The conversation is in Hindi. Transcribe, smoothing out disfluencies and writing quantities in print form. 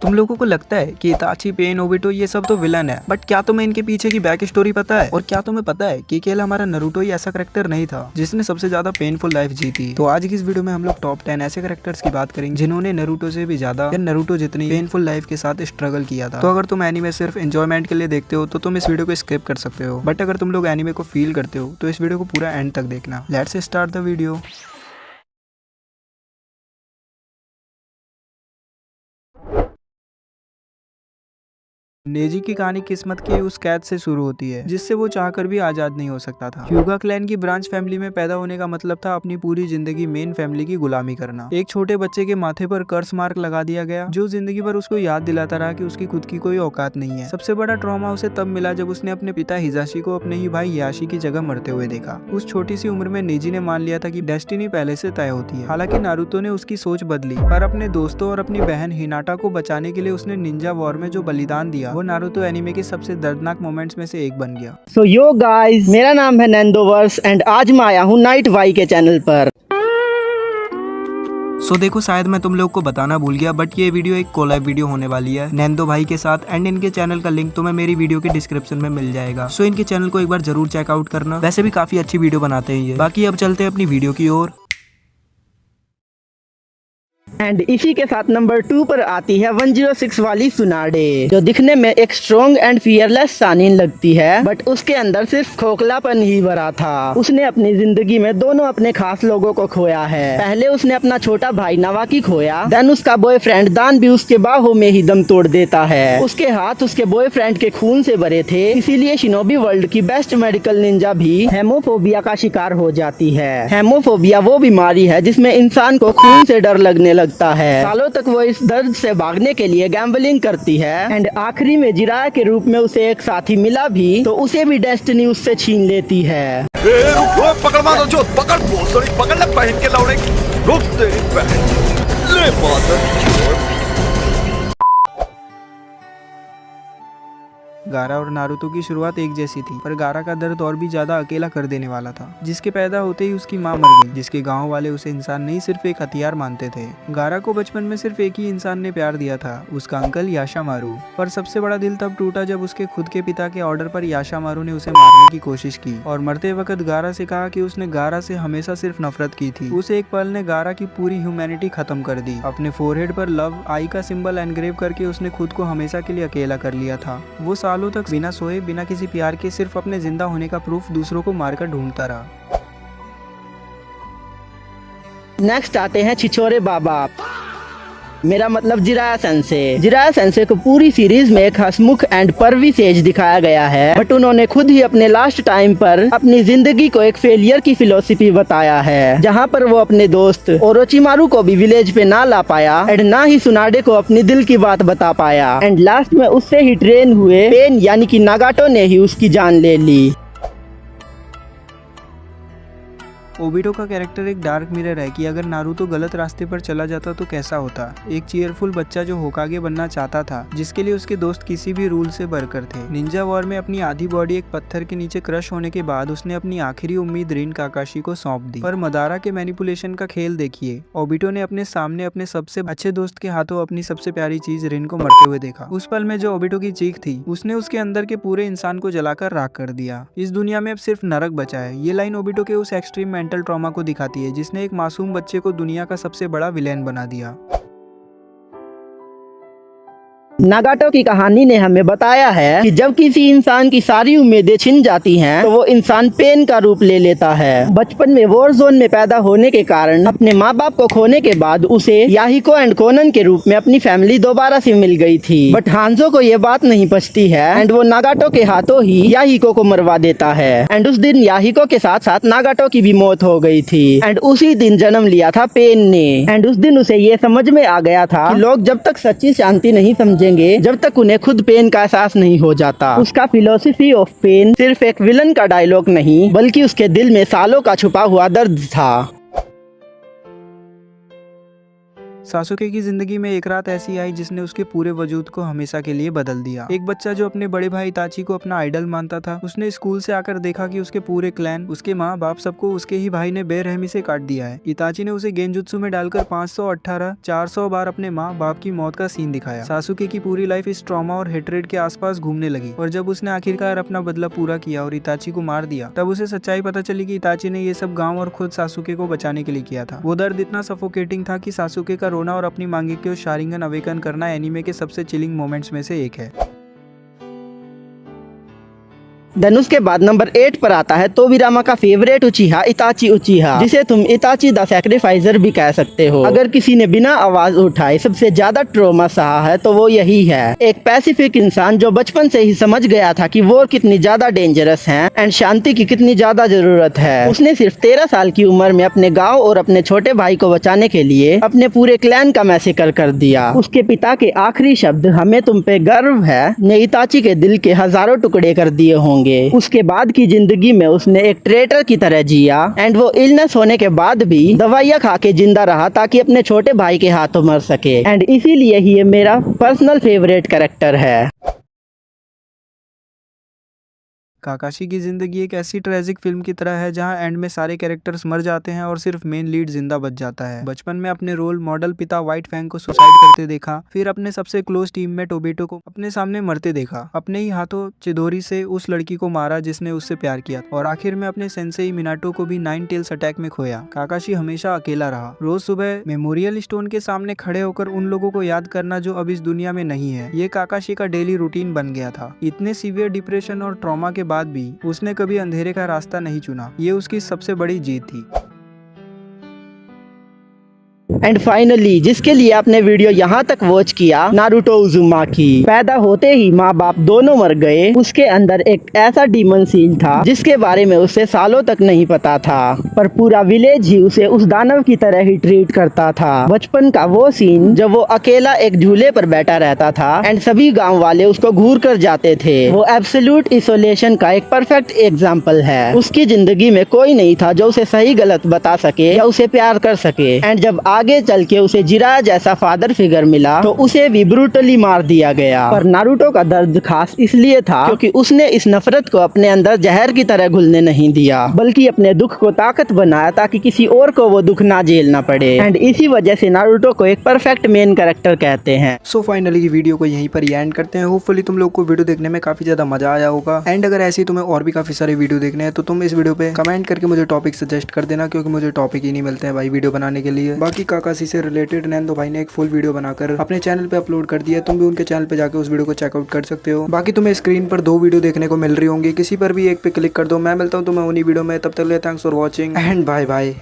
तुम लोगों को लगता है कि इताची, पेन, ओबिटो ये सब तो विलन है, बट क्या तुम्हें इनके पीछे की बैक स्टोरी पता है? और क्या तुम्हें पता है कि केवल हमारा नारुतो ही ऐसा कैरेक्टर नहीं था जिसने सबसे ज्यादा पेनफुल लाइफ जीती? तो आज की इस वीडियो में हम लोग टॉप 10 ऐसे कैरेक्टर्स की बात करेंगे जिन्होंने नारुतो से भी ज्यादा या नारुतो जितनी पेनफुल लाइफ के साथ स्ट्रगल किया था। तो अगर तुम एनीमे सिर्फ एंजॉयमेंट के लिए देखते हो तो तुम इस वीडियो को स्किप कर सकते हो, बट अगर तुम लोग एनीमे को फील करते हो तो इस वीडियो को पूरा एंड तक देखना। Let's start the video. Naezy की कहानी किस्मत की उस कैद से शुरू होती है जिससे वो चाहकर भी आजाद नहीं हो सकता था। ह्यूगा क्लैन की ब्रांच फैमिली में पैदा होने का मतलब था अपनी पूरी जिंदगी मेन फैमिली की गुलामी करना। एक छोटे बच्चे के माथे पर कर्स मार्क लगा दिया गया जो जिंदगी भर उसको याद दिलाता रहा कि उसकी खुद की कोई औकात नहीं है। सबसे बड़ा ट्रॉमा उसे तब मिला जब उसने अपने पिता हिजाशी को अपने ही भाई याशी की जगह मरते हुए देखा। उस छोटी सी उम्र में नेजी ने मान लिया था कि डेस्टिनी पहले से तय होती है। हालांकि नारुतो ने उसकी सोच बदली, पर अपने दोस्तों और अपनी बहन हिनाटा को बचाने के लिए उसने निंजा वॉर में जो बलिदान दिया वो नारुतो एनीमे के सबसे दर्दनाक मोमेंट्स में से एक बन गया। सो यो गाइस, मेरा नाम है नैंडोवर्स एंड आज मैं आया हूँ नाइट वाई के चैनल पर। सो देखो, शायद मैं तुम लोग को बताना भूल गया, बट ये वीडियो एक कोलैब वीडियो होने वाली है नैंदो भाई के साथ एंड इनके चैनल का लिंक तुम्हें मेरी वीडियो के डिस्क्रिप्शन में मिल जाएगा। सो इनके चैनल को एक बार जरूर चेकआउट करना। वैसे भी काफी अच्छी वीडियो बनाते हैं ये। बाकी अब चलते हैं अपनी वीडियो की ओर। एंड इसी के साथ नंबर 2 पर आती है 106 वाली सुनाडे, जो दिखने में एक स्ट्रॉन्ग एंड फियरलेस सानिन लगती है, बट उसके अंदर सिर्फ खोखलापन ही भरा था। उसने अपनी जिंदगी में दोनों अपने खास लोगों को खोया है। पहले उसने अपना छोटा भाई नवाकी खोया, देन उसका बॉयफ्रेंड दान भी उसके बाहों में ही दम तोड़ देता है। उसके हाथ उसके बॉयफ्रेंड के खून से भरे थे, इसीलिए शिनोबी वर्ल्ड की बेस्ट मेडिकल निंजा भी हेमोफोबिया का शिकार हो जाती है। हेमोफोबिया वो बीमारी है जिसमें इंसान को खून से डर लगने लगता है। सालों तक वो इस दर्द से भागने के लिए गैम्बलिंग करती है एंड आखिरी में जिराया के रूप में उसे एक साथी मिला भी तो उसे भी डेस्टिनी उससे छीन लेती है। पकड़ मारो जो पकड़ भोसड़ी पकड़ ले पहन के लौड़े रुक तेरी बहन ले मादर। गारा और नारुतो की शुरुआत एक जैसी थी, पर गारा का दर्द और भी ज्यादा अकेला कर देने वाला था। जिसके पैदा होते ही उसकी मां मर गई, जिसके गांव वाले उसे इंसान नहीं सिर्फ एक हथियार मानते थे। गारा को बचपन में सिर्फ एक ही इंसान ने प्यार दिया था, उसका अंकल याशामारू। पर सबसे बड़ा दिल तब टूटा जब उसके खुद के पिता के ऑर्डर पर याशामारू ने उसे मारने की कोशिश की और मरते वक्त गारा से कहा कि उसने गारा से हमेशा सिर्फ नफरत की थी। उस एक पल ने गारा की पूरी ह्यूमैनिटी खत्म कर दी। अपने फोरहेड पर लव आई का सिंबल एनग्रेव करके उसने खुद को हमेशा के लिए अकेला कर लिया था। वो सालों तक बिना सोए बिना किसी प्यार के सिर्फ अपने जिंदा होने का प्रूफ दूसरों को मारकर ढूंढता रहा। नेक्स्ट आते हैं छिछोरे बाबा, मेरा मतलब जिराया सेंसे। जिराया सेंसे को पूरी सीरीज में एक हंसमुख एंड परवी सेज दिखाया गया है, बट उन्होंने खुद ही अपने लास्ट टाइम पर अपनी जिंदगी को एक फेलियर की फिलोसफी बताया है, जहां पर वो अपने दोस्त ओरोचिमारू को भी विलेज पे ना ला पाया एंड ना ही सुनाडे को अपनी दिल की बात बता पाया एंड लास्ट में उससे ही ट्रेन हुए पेन यानी कि नागाटो ने ही उसकी जान ले ली। ओबिटो का कैरेक्टर एक डार्क मिरर है कि अगर नारुतो गलत रास्ते पर चला जाता तो कैसा होता। एक चीयरफुल बच्चा जो होकागे बनना चाहता था, जिसके लिए उसके दोस्त किसी भी रूल से बरकर थे। निंजा वॉर में अपनी आधी बॉडी एक पत्थर के नीचे क्रश होने के बाद उसने अपनी आखिरी उम्मीद रिन काकाशी को सौंप दी। पर मदारा के मैनिपुलेशन का खेल देखिए, ओबिटो ने अपने सामने अपने सबसे अच्छे दोस्त के हाथों अपनी सबसे प्यारी चीज रिन को मरते हुए देखा। उस पल में जो ओबिटो की चीख थी उसने उसके अंदर के पूरे इंसान को जलाकर राख कर दिया। इस दुनिया में अब सिर्फ नरक बचा है। ये लाइन ओबिटो के उस एक्सट्रीम मेंटल ट्रॉमा को दिखाती है जिसने एक मासूम बच्चे को दुनिया का सबसे बड़ा विलेन बना दिया। नागाटो की कहानी ने हमें बताया है कि जब किसी इंसान की सारी उम्मीदें छिन जाती हैं तो वो इंसान पेन का रूप ले लेता है। बचपन में वॉर जोन में पैदा होने के कारण अपने माँ बाप को खोने के बाद उसे याहिको एंड कोनन के रूप में अपनी फैमिली दोबारा से मिल गई थी, बट हांजो को ये बात नहीं पचती है एंड वो नागाटो के हाथों ही याहिको को मरवा देता है एंड उस दिन याहिको के साथ साथ नागाटो की भी मौत हो गई थी एंड उसी दिन जन्म लिया था पेन ने एंड उस दिन उसे ये समझ में आ गया था कि लोग जब तक सच्ची शांति नहीं समझेंगे जब तक उन्हें खुद पेन का एहसास नहीं हो जाता। उसका फिलोसफी ऑफ पेन सिर्फ एक विलन का डायलॉग नहीं बल्कि उसके दिल में सालों का छुपा हुआ दर्द था। सासुके की जिंदगी में एक रात ऐसी आई जिसने उसके पूरे वजूद को हमेशा के लिए बदल दिया। एक बच्चा जो अपने बड़े भाई इताची को अपना आइडल मानता था, उसने स्कूल से आकर देखा कि उसके पूरे क्लैन, उसके माँ बाप, सबको उसके ही भाई ने बेरहमी से काट दिया है। इताची ने उसे गेंजुत्सु में डालकर 518 400 बार अपने माँ बाप की मौत का सीन दिखाया। सासुके की पूरी लाइफ इस ट्रॉमा और हेट्रेड के आसपास घूमने लगी और जब उसने आखिरकार अपना बदला पूरा किया और इताची को मार दिया, तब उसे सच्चाई पता चली कि इताची ने ये सब गांव और खुद सासुके को बचाने के लिए किया था। वो दर्द इतना सफोकेटिंग था कि सासुके का रोना और अपनी मांगे के शारिंगन अवेकन करना एनीमे के सबसे चिलिंग मोमेंट्स में से एक है। देन उसके बाद नंबर 8 पर आता है तोबिरामा का फेवरेट उचिहा इताची उचिहा, जिसे तुम इताची द सैक्रिफाइजर भी कह सकते हो। अगर किसी ने बिना आवाज उठाए सबसे ज्यादा ट्रॉमा सहा है तो वो यही है। एक पैसिफिक इंसान जो बचपन से ही समझ गया था कि वॉर कितनी ज्यादा डेंजरस है एंड शांति की कितनी ज्यादा जरूरत है। उसने सिर्फ 13 साल की उम्र में अपने गाँव और अपने छोटे भाई को बचाने के लिए अपने पूरे क्लैन का मैसेकर कर दिया। उसके पिता के आखिरी शब्द हमें तुम पे गर्व है ने इताची के दिल के हजारों टुकड़े कर दिए होंगे। उसके बाद की जिंदगी में उसने एक ट्रेटर की तरह जिया एंड वो इलनेस होने के बाद भी दवाइयाँ खा के जिंदा रहा ताकि अपने छोटे भाई के हाथों मर सके एंड इसीलिए ही ये मेरा पर्सनल फेवरेट कैरेक्टर है। काकाशी की जिंदगी एक ऐसी ट्रेजिक फिल्म की तरह है जहां एंड में सारे कैरेक्टर्स मर जाते हैं और सिर्फ मेन लीड जिंदा बच जाता है। बचपन में अपने रोल मॉडल पिता व्हाइट फैंग को सुसाइड करते देखा, फिर अपने सबसे क्लोज टीममेट ओबेटो को अपने सामने मरते देखा, अपने ही हाथों चिदोरी से उस लड़की को मारा जिसने उससे प्यार किया और आखिर में अपने सेंसेई मिनाटो को भी 9 टेल्स अटैक में खोया। काकाशी हमेशा अकेला रहा। रोज सुबह मेमोरियल स्टोन के सामने खड़े होकर उन लोगों को याद करना जो अब इस दुनिया में नहीं है, ये काकाशी का डेली रूटीन बन गया था। इतने सीवियर डिप्रेशन और ट्रॉमा के बाद भी उसने कभी अंधेरे का रास्ता नहीं चुना। ये उसकी सबसे बड़ी जीत थी। एंड फाइनली जिसके लिए आपने वीडियो यहाँ तक वॉच किया, नारुतो उजुमाकी। पैदा होते ही माँ बाप दोनों मर गए। उसके अंदर एक ऐसा डीमन सील था जिसके बारे में उसे सालों तक नहीं पता था, पर पूरा विलेज ही उसे उस दानव की तरह ही ट्रीट करता था। बचपन का वो सीन जब वो अकेला एक झूले पर बैठा रहता था एंड सभी गांव वाले उसको घूर कर जाते थे, वो एब्सोल्यूट इसोलेशन का एक परफेक्ट एग्जाम्पल है। उसकी जिंदगी में कोई नहीं था जो उसे सही गलत बता सके या उसे प्यार कर सके एंड जब आगे चल के उसे जिराया जैसा फादर फिगर मिला तो उसे भी ब्रूटली मार दिया गया। पर नारुतो का दर्द खास इसलिए था क्योंकि उसने इस नफरत को अपने अंदर जहर की तरह घुलने नहीं दिया, बल्कि अपने दुख को ताकत बनाया ताकि किसी और को वो दुख ना झेलना पड़े एंड इसी वजह से नारुतो को एक परफेक्ट मेन कैरेक्टर कहते हैं। सो फाइनली वीडियो को यहीं पर एंड करते हैं। होपफुली तुम लोग को वीडियो देखने में काफी ज्यादा मजा आया होगा एंड अगर ऐसी तुम्हें और भी काफी सारे वीडियो देखने हैं तो तुम इस वीडियो पे कमेंट करके मुझे टॉपिक सजेस्ट कर देना, क्योंकि मुझे टॉपिक ही नहीं मिलते हैं भाई वीडियो बनाने के लिए। बाकी काकाशी से रिलेटेड नैंदो भाई ने एक फुल वीडियो बनाकर अपने चैनल पे अपलोड कर दिया है, तुम भी उनके चैनल पे जाकर उस वीडियो को चेकआउट कर सकते हो। बाकी तुम्हें स्क्रीन पर 2 वीडियो देखने को मिल रही होंगी, किसी पर भी एक पे क्लिक कर दो। मैं मिलता हूँ तुम्हें उन्हीं वीडियो में, तब तक के लिए thanks for watching and bye bye.